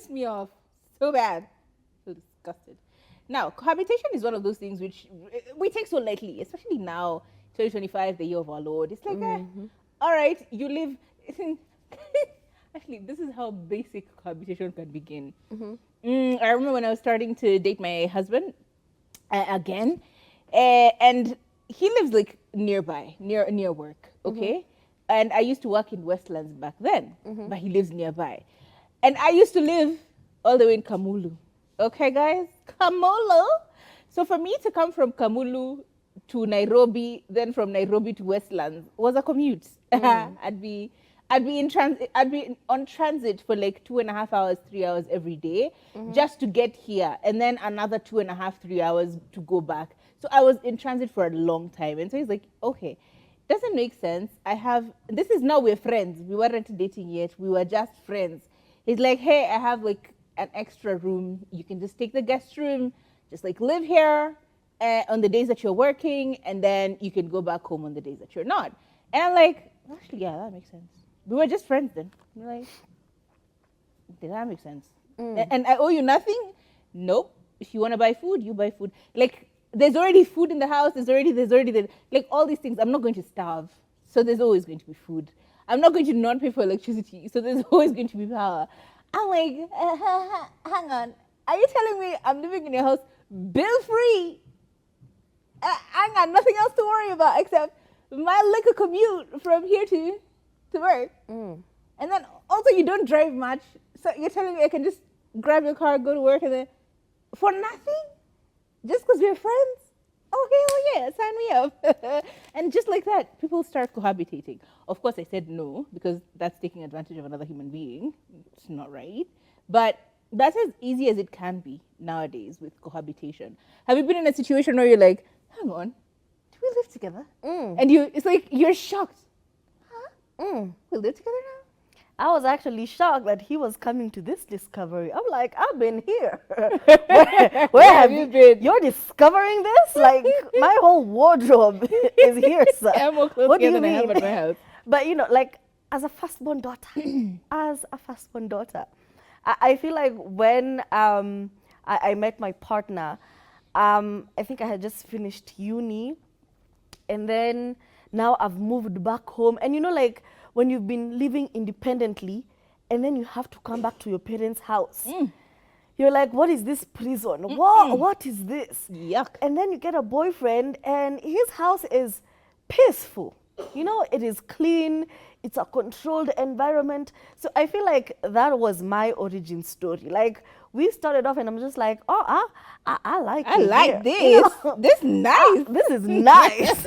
pissed me off so bad. So disgusted. Now, cohabitation is one of those things which we take so lightly, especially now, 2025, the year of our Lord. It's like, all right, you live. Actually, this is how basic cohabitation can begin. I remember when I was starting to date my husband again, and he lives like nearby, near work, okay? And I used to work in Westlands back then, but he lives nearby. And I used to live all the way in Kamulu. Okay, guys? Kamulu. So for me to come from Kamulu to Nairobi, then from Nairobi to Westlands was a commute. I'd be on transit for like 2.5 hours, 3 hours every day just to get here, and then another 2.5, 3 hours to go back. So I was in transit for a long time. And so he's like, okay, doesn't make sense. This is now we're friends. We weren't dating yet. We were just friends. He's like, hey, I have like an extra room. You can just take the guest room, just like live here on the days that you're working, and then you can go back home on the days that you're not. And I'm like, actually, yeah, that makes sense. We were just friends then. I'm like, did that make sense? And I owe you nothing? Nope. If you want to buy food, you buy food. Like, there's already food in the house. There's already like all these things. I'm not going to starve, so there's always going to be food. I'm not going to not pay for electricity, so there's always going to be power. I'm like, hang on. Are you telling me I'm living in your house bill-free? I got nothing else to worry about except my little commute from here to work. And then also you don't drive much, so you're telling me I can just grab your car, go to work, and then for nothing? Just because we're friends? Oh, hell yeah, sign me up. And just like that, people start cohabitating. Of course, I said no, because that's taking advantage of another human being. It's not right. But that's as easy as it can be nowadays with cohabitation. Have you been in a situation where you're like, hang on, do we live together? And it's like, you're shocked. Huh? We live together now? I was actually shocked that he was coming to this discovery. I'm like, I've been here. Where have you been? You're discovering this? Like, my whole wardrobe is here, sir. I'm more close What do here you than I have mean? at my house. But, like, as a firstborn daughter, I feel like when I met my partner, I think I had just finished uni, and then now I've moved back home. And, like, when you've been living independently and then you have to come back to your parents' house, you're like, what is this prison? What is this? Yuck. And then you get a boyfriend and his house is peaceful. It is clean. It's a controlled environment. So I feel like that was my origin story. Like, we started off and I'm just like, I like this. This nice. This is nice.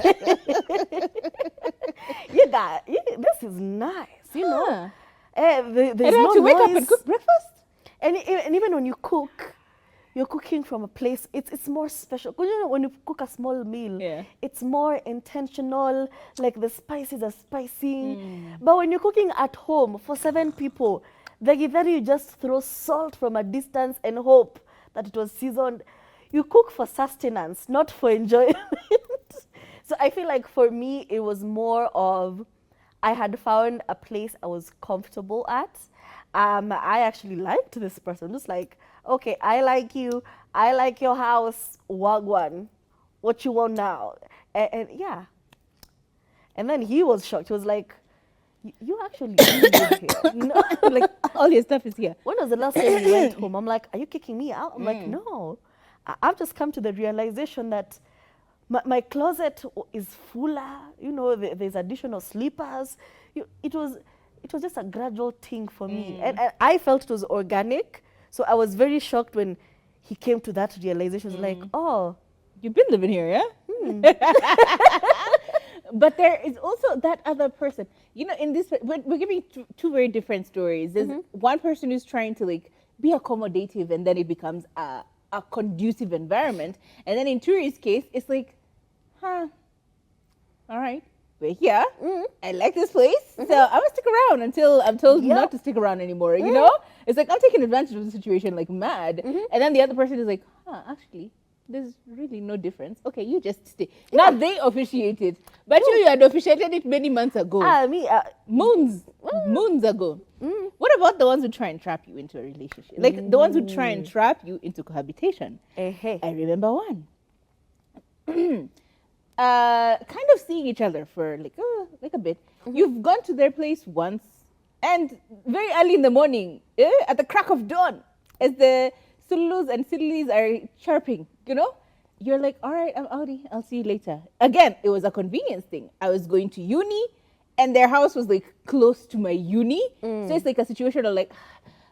This is nice, there's And no then to wake up and cook breakfast? And even when you cook, you're cooking from a place, it's more special. When you cook a small meal, it's more intentional, like the spices are spicy. But when you're cooking at home for 7 people, the githeri, you just throw salt from a distance and hope that it was seasoned. You cook for sustenance, not for enjoyment. So I feel like for me, it was more of, I had found a place I was comfortable at. I actually liked this person. Just like, okay, I like you. I like your house. Wagwan. What you want now? And yeah. And then he was shocked. He was like, you actually live here. Like, all your stuff is here. When was the last time you went home? I'm like, are you kicking me out? I'm like, no. I've just come to the realization that my closet is fuller. There's additional slippers. It was just a gradual thing for me. And I felt it was organic. So I was very shocked when he came to that realization. It was like, oh. You've been living here, yeah? But there is also that other person. In this, we're giving two very different stories. There's one person who's trying to like be accommodative, and then it becomes a conducive environment. And then in Tury's case, it's like, all right, we're here. I like this place, so I'm gonna stick around until I'm told not to stick around anymore. It's like I'm taking advantage of the situation like mad. And then the other person is like, actually, there's really no difference. Okay, you just stay. Now they officiate it, but you had officiated it many months ago. Moons ago. What about the ones who try and trap you into a relationship? Like the ones who try and trap you into cohabitation. I remember one. Kind of seeing each other for like a bit. You've gone to their place once, and very early in the morning, at the crack of dawn, as the Sulus and Silis are chirping, you're like, all right, I'm outie. I'll see you later. Again, it was a convenience thing. I was going to uni, and their house was like close to my uni. So it's like a situation of like,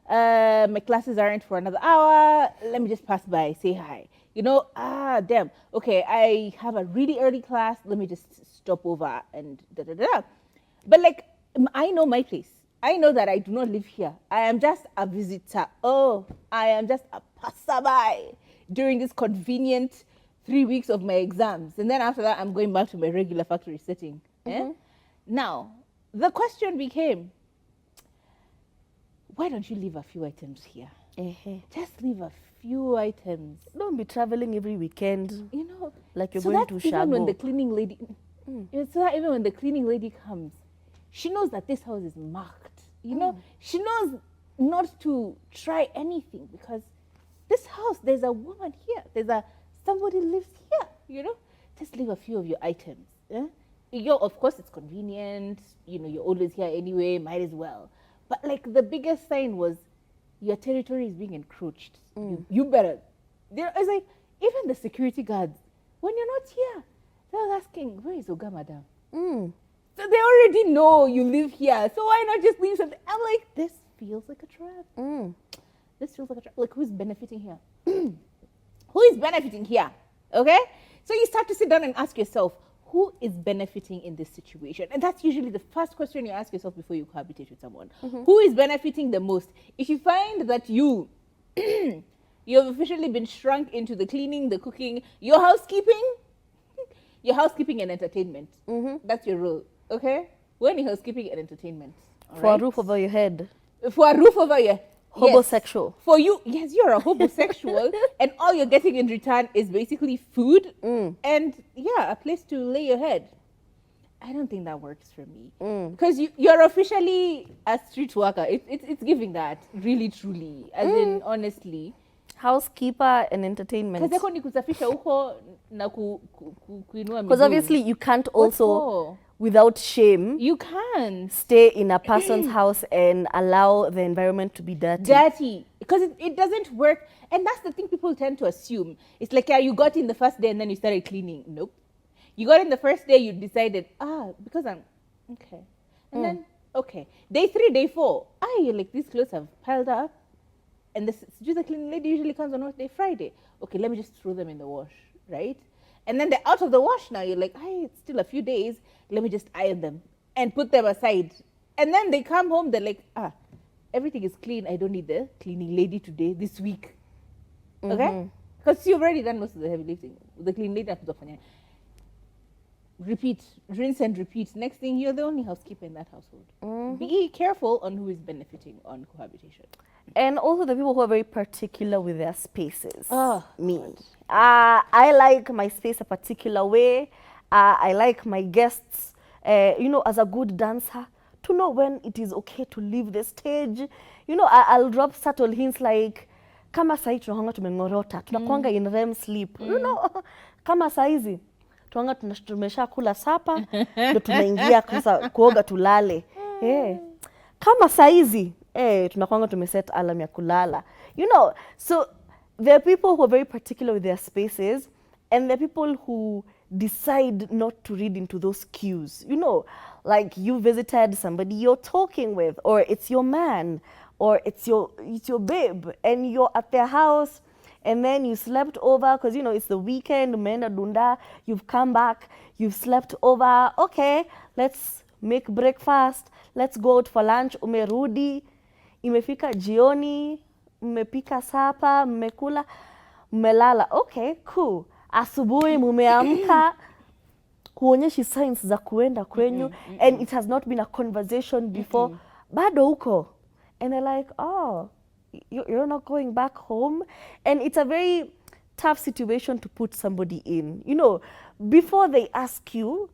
my classes aren't for another hour. Let me just pass by, say hi. Damn. Okay, I have a really early class. Let me just stop over and da-da-da. But like, I know my place. I know that I do not live here. I am just a visitor. I am just a passerby during this convenient 3 weeks of my exams. And then after that, I'm going back to my regular factory setting. Now, the question became, why don't you leave a few items here? Just leave a few items. Don't be traveling every weekend. Like you're so going to Shago. Even when the cleaning lady, so that even when the cleaning lady comes, she knows that this house is marked. She knows not to try anything because this house, there's a woman here. Somebody lives here. Just leave a few of your items. Of course, it's convenient. You're always here anyway. Might as well. But like the biggest sign was, your territory is being encroached. You better. It's like, even the security guards, when you're not here, they was asking, where is Oga Madam? So they already know you live here. So why not just leave something? I'm like, this feels like a trap. This feels like a trap. Like, who's benefiting here? Who is benefiting here? Okay? So you start to sit down and ask yourself, who is benefiting in this situation? And that's usually the first question you ask yourself before you cohabitate with someone. Who is benefiting the most? If you find that you've officially been shrunk into the cleaning, the cooking, your housekeeping and entertainment. That's your role, okay? We're only housekeeping and entertainment. For a roof over your head. For a roof over your Homosexual. Yes. For you, yes, you're a homosexual, and all you're getting in return is basically food and a place to lay your head. I don't think that works for me because you're officially a street worker. It's giving that really truly, as in honestly. Housekeeper and entertainment. Because Because obviously you can't also, without shame, you can stay in a person's house and allow the environment to be dirty. Because it doesn't work. And that's the thing people tend to assume. It's like, you got in the first day and then you started cleaning. Nope. You got in the first day, you decided, because I'm okay. And then, okay. Day 3, day 4, you're like, these clothes have piled up. And the cleaning lady usually comes on what day? Friday. Okay, let me just throw them in the wash, right? And then they're out of the wash now. You're like, it's still a few days. Let me just iron them and put them aside. And then they come home, they're like, everything is clean. I don't need the cleaning lady today, this week. Okay? Because you've already done most of the heavy lifting. The cleaning lady has to do. Repeat, rinse and repeat. Next thing, you're the only housekeeper in that household. Be careful on who is benefiting on cohabitation. And also the people who are very particular with their spaces. Me. God. I like my space a particular way. I like my guests, as a good dancer, to know when it is okay to leave the stage. I'll drop subtle hints like, kama sahi tunahanga tumengorota, tunakuanga in REM sleep. Kama saizi, tunakuanga tumesha kula sapa, ndo tunaingia kuoga tulale. Kama saizi, tunakuanga tumeset alarm ya kulala. So there are people who are very particular with their spaces, and there are people who decide not to read into those cues. Like you visited somebody you're talking with, or it's your man, or it's your babe, and you're at their house, and then you slept over because it's the weekend, umeenda dunda, you've come back, you've slept over. Okay, let's make breakfast, let's go out for lunch. Umerudi, imefika jioni, mmepika sapa, mmekula, mmelala. Okay, cool. Asubuhi mumeamka, huonyeshi signs za kuenda kwenyu, and it has not been a conversation before. Bado uko. And they're like, you're not going back home. And it's a very tough situation to put somebody in. You know, before they ask you,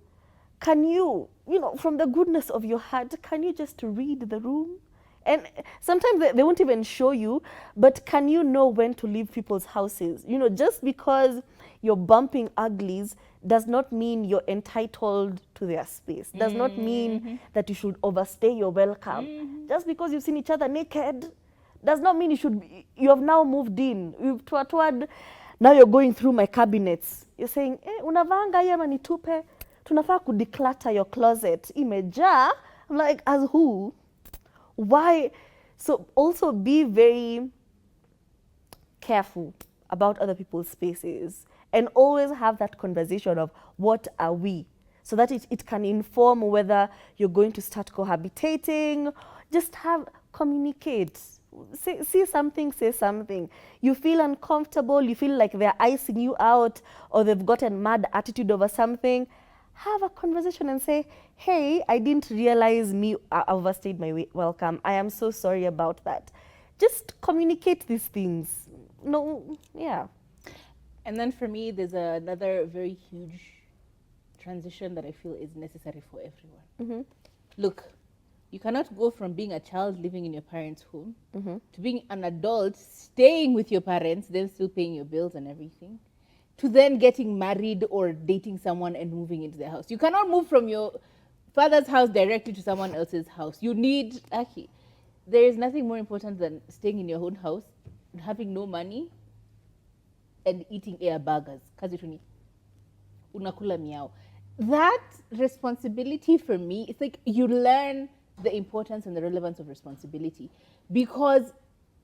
can you, you know, from the goodness of your heart, can you just read the room? And sometimes they won't even show you, but can you know when to leave people's houses? You know, just because you're bumping uglies does not mean you're entitled to their space. Does not mean that you should overstay your welcome. Just because you've seen each other naked does not mean you have now moved in. You've twatwad, now you're going through my cabinets. You're saying, unavanga yama nitupe, tunafaa declutter your closet. Imejaa. I'm like, as who? Why? So also be very careful about other people's spaces and always have that conversation of what are we, so that it can inform whether you're going to start cohabitating. Just communicate. See something, say something. You feel uncomfortable, you feel like they're icing you out or they've got a mad attitude over something. Have a conversation and say, hey, I didn't realize I overstayed my welcome. I am so sorry about that. Just communicate these things. No, yeah. And then for me, there's another very huge transition that I feel is necessary for everyone. Look, you cannot go from being a child living in your parents' home to being an adult staying with your parents, then still paying your bills and everything, to then getting married or dating someone and moving into their house. You cannot move from your father's house directly to someone else's house. You need, actually, there is nothing more important than staying in your own house, having no money, and eating air burgers. Kazituni, unakula miao. That responsibility for me, it's like you learn the importance and the relevance of responsibility, because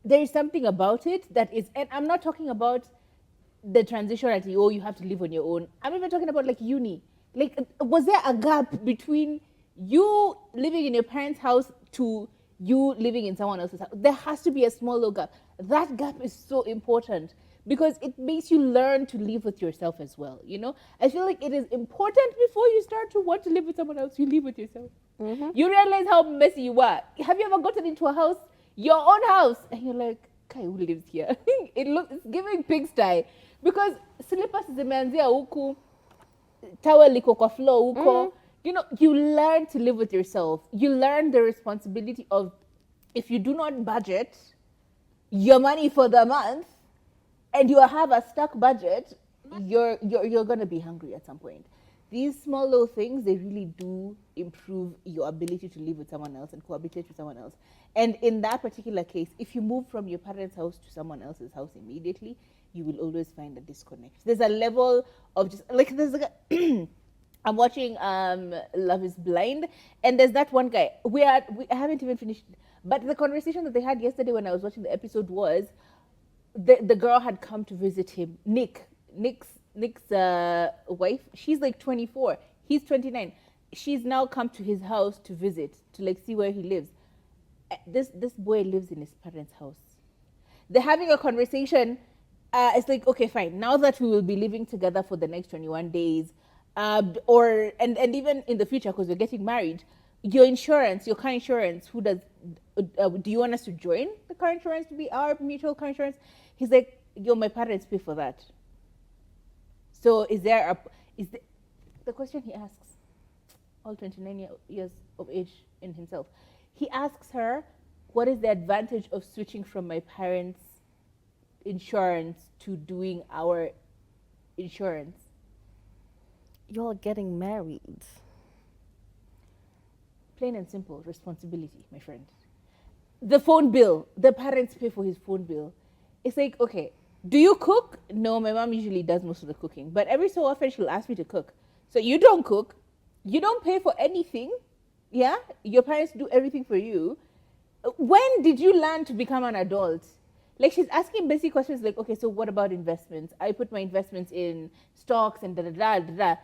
there is something about it that is, and I'm not talking about the transition at you have to live on your own. I'm even talking about like uni. Like, was there a gap between you living in your parents' house to you living in someone else's house? There has to be a small little gap. That gap is so important because it makes you learn to live with yourself as well. You know, I feel like it is important before you start to want to live with someone else, you live with yourself. You realize how messy you are. Have you ever gotten into a house, your own house, and you're like, Kai, who lives here? It's giving pigsty. Because slippers zimeanzia huku, towel liko kwa floor huko. You know, you learn to live with yourself. You learn the responsibility of, if you do not budget your money for the month and you have a stuck budget, you're going to be hungry at some point. These small little things, they really do improve your ability to live with someone else and cohabitate with someone else. And in that particular case, if you move from your parents' house to someone else's house immediately, you will always find a disconnect. There's a level of just, like, there's I'm watching Love is Blind, and there's that one guy. I haven't even finished, but the conversation that they had yesterday when I was watching the episode was, the girl had come to visit him, Nick's wife. She's like 24, he's 29. She's now come to his house to visit, to like see where he lives. This boy lives in his parents' house. They're having a conversation. It's like, okay, fine. Now that we will be living together for the next 21 days, and even in the future, because we're getting married, your insurance, your car insurance, do you want us to join the car insurance to be our mutual car insurance? He's like, my parents pay for that. So the question he asks, all 29 years of age in himself, he asks her, what is the advantage of switching from my parents' insurance to doing our insurance? You're getting married. Plain and simple, responsibility, my friend. The phone bill, the parents pay for his phone bill. It's like, okay, do you cook? No, my mom usually does most of the cooking, but every so often she'll ask me to cook. So you don't cook, you don't pay for anything, yeah? Your parents do everything for you. When did you learn to become an adult? Like, she's asking basic questions like, okay, so what about investments? I put my investments in stocks and da-da-da-da-da.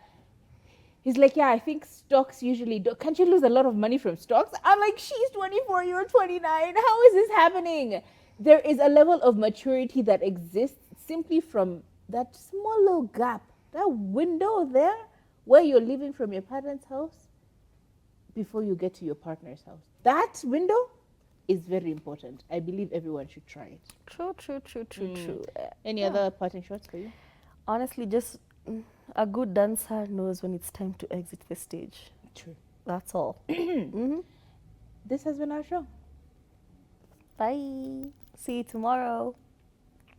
He's like, yeah, I think stocks usually do. Can't you lose a lot of money from stocks? I'm like, she's 24, you're 29. How is this happening? There is a level of maturity that exists simply from that small little gap, that window there where you're living from your parents' house before you get to your partner's house. That window, is very important. I believe everyone should try it. True. Any other parting shots for you? Honestly, just a good dancer knows when it's time to exit the stage. True. That's all. This has been our show. Bye. See you tomorrow.